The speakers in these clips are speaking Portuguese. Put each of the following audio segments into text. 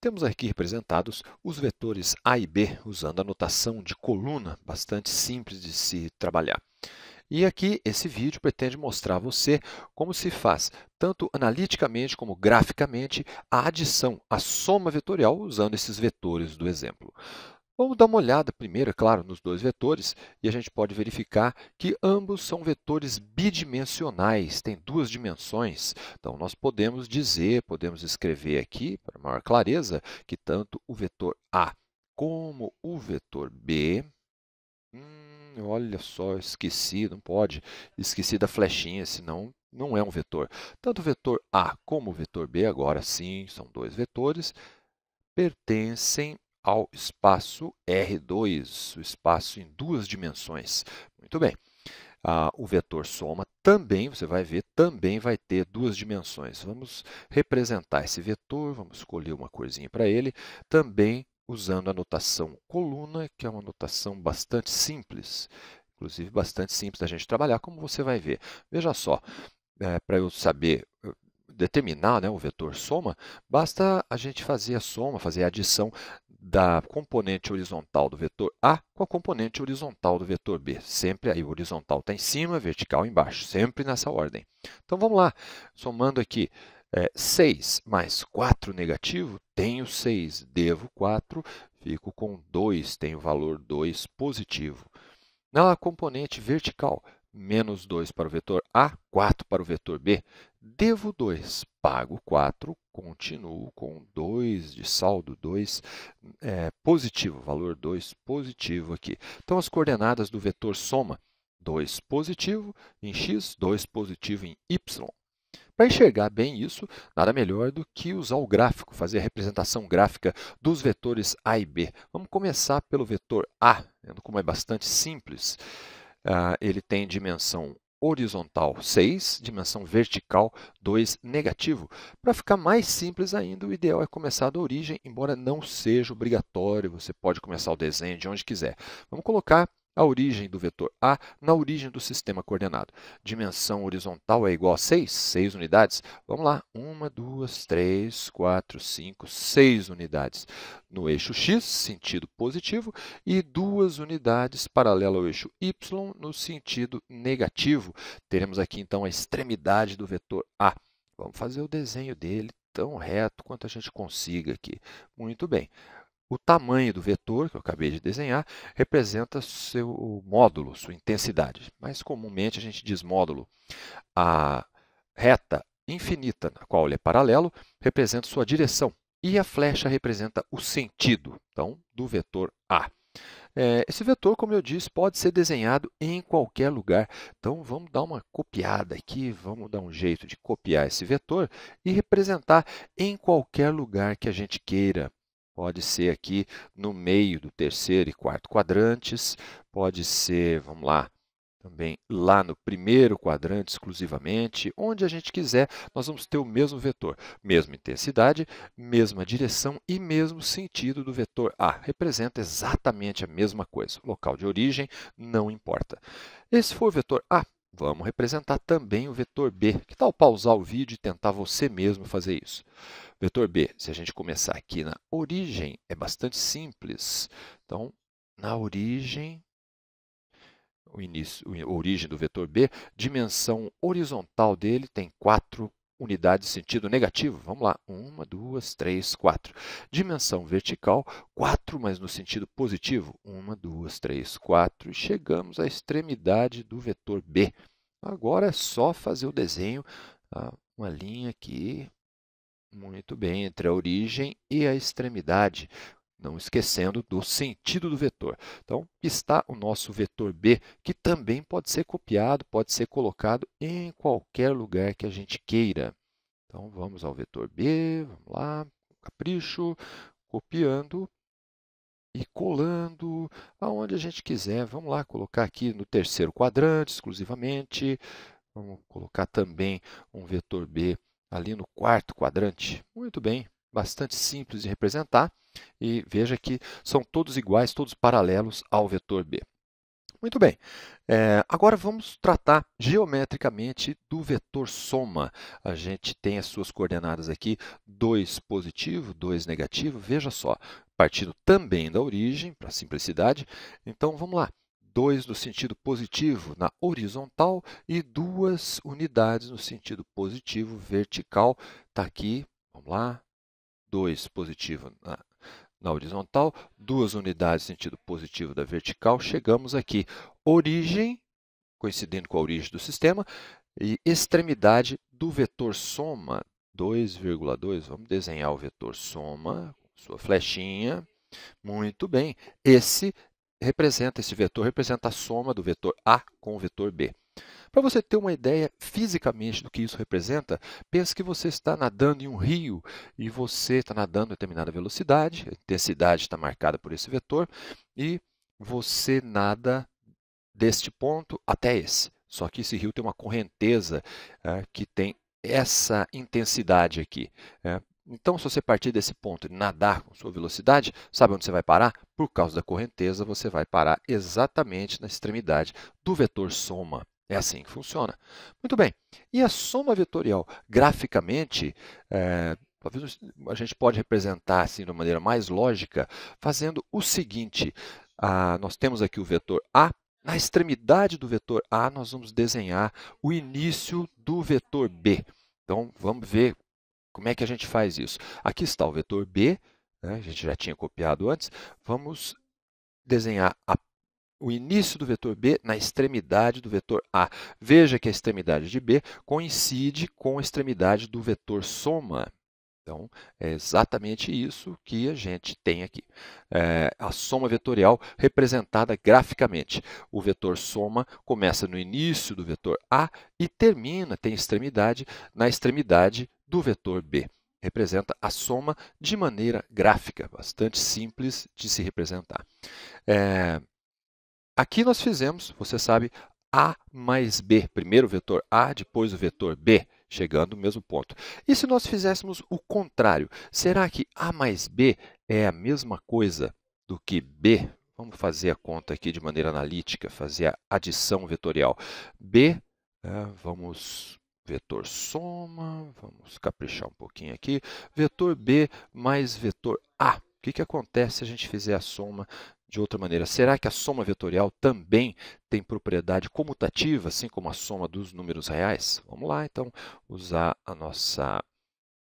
Temos aqui representados os vetores A e B, usando a notação de coluna, bastante simples de se trabalhar. E aqui, esse vídeo pretende mostrar a você como se faz, tanto analiticamente como graficamente, a adição, a soma vetorial, usando esses vetores do exemplo. Vamos dar uma olhada primeiro, é claro, nos dois vetores, e a gente pode verificar que ambos são vetores bidimensionais, têm duas dimensões. Então, nós podemos dizer, podemos escrever aqui, para maior clareza, que tanto o vetor A como o vetor B... olha só, esqueci, não pode, esqueci da flechinha, senão não é um vetor. Tanto o vetor A como o vetor B, agora sim, são dois vetores, pertencem ao espaço R2, o espaço em duas dimensões. Muito bem. O vetor soma também, você vai ver, também vai ter duas dimensões. Vamos representar esse vetor, vamos escolher uma corzinha para ele, também usando a notação coluna, que é uma notação bastante simples, inclusive bastante simples da gente trabalhar, como você vai ver. Veja só, para eu saber determinar, né, o vetor soma, basta a gente fazer a soma, fazer a adição da componente horizontal do vetor A com a componente horizontal do vetor B. Sempre aí o horizontal está em cima, vertical embaixo, sempre nessa ordem. Então vamos lá, somando aqui 6 mais 4 negativo, tenho 6, devo 4, fico com 2, tenho o valor 2 positivo. Na componente vertical, menos 2 para o vetor A, 4 para o vetor B, devo 2, pago 4, continuo com 2 de saldo, 2 positivo, valor 2 positivo aqui. Então, as coordenadas do vetor soma, 2 positivo em x, 2 positivo em y. Para enxergar bem isso, nada melhor do que usar o gráfico, fazer a representação gráfica dos vetores A e B. Vamos começar pelo vetor A, vendo como é bastante simples. Ele tem dimensão horizontal 6, dimensão vertical 2 negativo. Para ficar mais simples ainda, o ideal é começar da origem, embora não seja obrigatório, você pode começar o desenho de onde quiser. Vamos colocar a origem do vetor A na origem do sistema coordenado. Dimensão horizontal é igual a 6, 6 unidades. Vamos lá, 1, 2, 3, 4, 5, 6 unidades no eixo x, sentido positivo, e 2 unidades paralelo ao eixo y no sentido negativo. Teremos aqui, então, a extremidade do vetor A. Vamos fazer o desenho dele tão reto quanto a gente consiga aqui. Muito bem. O tamanho do vetor, que eu acabei de desenhar, representa seu módulo, sua intensidade. Mas, comumente, a gente diz módulo. A reta infinita, na qual ele é paralelo, representa sua direção. E a flecha representa o sentido, então, do vetor A. Esse vetor, como eu disse, pode ser desenhado em qualquer lugar. Então, vamos dar uma copiada aqui, vamos dar um jeito de copiar esse vetor e representar em qualquer lugar que a gente queira. Pode ser aqui no meio do terceiro e quarto quadrantes, pode ser, vamos lá, também lá no primeiro quadrante exclusivamente, onde a gente quiser, nós vamos ter o mesmo vetor, mesma intensidade, mesma direção e mesmo sentido do vetor A. Representa exatamente a mesma coisa. O local de origem não importa. Esse foi o vetor A. Vamos representar também o vetor B. Que tal pausar o vídeo e tentar você mesmo fazer isso? Vetor B, se a gente começar aqui na origem, é bastante simples. Então, na origem, a origem do vetor B, dimensão horizontal dele tem 4 unidades de sentido negativo. Vamos lá, 1, 2, 3, 4. Dimensão vertical, 4, mas no sentido positivo. 1, 2, 3, 4. E chegamos à extremidade do vetor B. Agora é só fazer o desenho, uma linha aqui, muito bem, entre a origem e a extremidade, não esquecendo do sentido do vetor. Então, está o nosso vetor B, que também pode ser copiado, pode ser colocado em qualquer lugar que a gente queira. Então, vamos ao vetor B, vamos lá, capricho, copiando e colando aonde a gente quiser. Vamos lá, colocar aqui no terceiro quadrante, exclusivamente. Vamos colocar também um vetor B ali no quarto quadrante. Muito bem, bastante simples de representar. E veja que são todos iguais, todos paralelos ao vetor B. Muito bem. Agora vamos tratar geometricamente do vetor soma. A gente tem as suas coordenadas aqui, 2 positivo, 2 negativo. Veja só, partindo também da origem, para simplicidade. Então, vamos lá. 2 no sentido positivo na horizontal e 2 unidades no sentido positivo vertical. Está aqui, vamos lá, 2 positivo na horizontal, 2 unidades no sentido positivo da vertical. Chegamos aqui, origem, coincidindo com a origem do sistema, e extremidade do vetor soma, 2,2. Vamos desenhar o vetor soma, sua flechinha. Muito bem. Esse vetor representa a soma do vetor A com o vetor B. Para você ter uma ideia fisicamente do que isso representa, pense que você está nadando em um rio e você está nadando a determinada velocidade, a intensidade está marcada por esse vetor, e você nada deste ponto até esse. Só que esse rio tem uma correnteza que tem essa intensidade aqui. Então, se você partir desse ponto e nadar com sua velocidade, sabe onde você vai parar? Por causa da correnteza, você vai parar exatamente na extremidade do vetor soma. É assim que funciona. Muito bem. E a soma vetorial, graficamente, talvez a gente pode representar assim, de uma maneira mais lógica, fazendo o seguinte. Nós temos aqui o vetor A. Na extremidade do vetor A, nós vamos desenhar o início do vetor B. Então, vamos ver como é que a gente faz isso. Aqui está o vetor B, né? A gente já tinha copiado antes. Vamos desenhar o início do vetor B na extremidade do vetor A. Veja que a extremidade de B coincide com a extremidade do vetor soma. Então, é exatamente isso que a gente tem aqui. A soma vetorial representada graficamente. O vetor soma começa no início do vetor A e termina, tem extremidade, na extremidade do vetor B. Representa a soma de maneira gráfica, bastante simples de se representar. Aqui nós fizemos, você sabe, A mais B. Primeiro o vetor A, depois o vetor B, chegando no mesmo ponto. E se nós fizéssemos o contrário? Será que A mais B é a mesma coisa do que B? Vamos fazer a conta aqui de maneira analítica, fazer a adição vetorial. B, vamos vetor soma, vamos caprichar um pouquinho aqui. Vetor B mais vetor A. O que acontece se a gente fizer a soma de outra maneira? Será que a soma vetorial também tem propriedade comutativa, assim como a soma dos números reais? Vamos lá, então, usar a nossa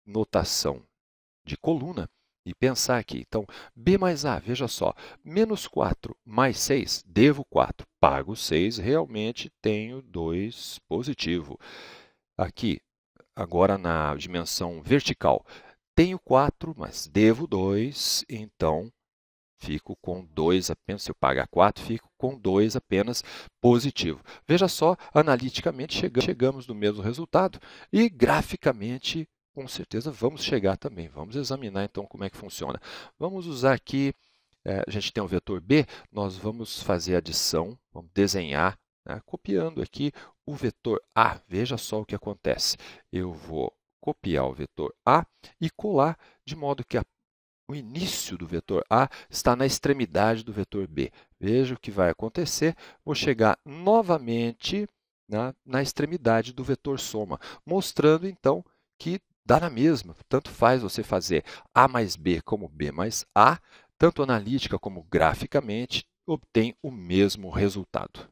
notação de coluna e pensar aqui. Então, B mais A, veja só, menos 4 mais 6, devo 4, pago 6, realmente tenho 2 positivo. Aqui, agora na dimensão vertical, tenho 4, mas devo 2, então fico com 2 apenas. Se eu pagar 4, fico com 2 apenas positivo. Veja só, analiticamente chegamos no mesmo resultado e graficamente, com certeza, vamos chegar também. Vamos examinar então como é que funciona. Vamos usar aqui, a gente tem o vetor B, nós vamos fazer a adição, vamos desenhar, copiando aqui o vetor A. Veja só o que acontece. Eu vou copiar o vetor A e colar de modo que o início do vetor A está na extremidade do vetor B. Veja o que vai acontecer. Vou chegar novamente na extremidade do vetor soma, mostrando então que dá na mesma. Tanto faz você fazer A mais B como B mais A, tanto analítica como graficamente, obtém o mesmo resultado.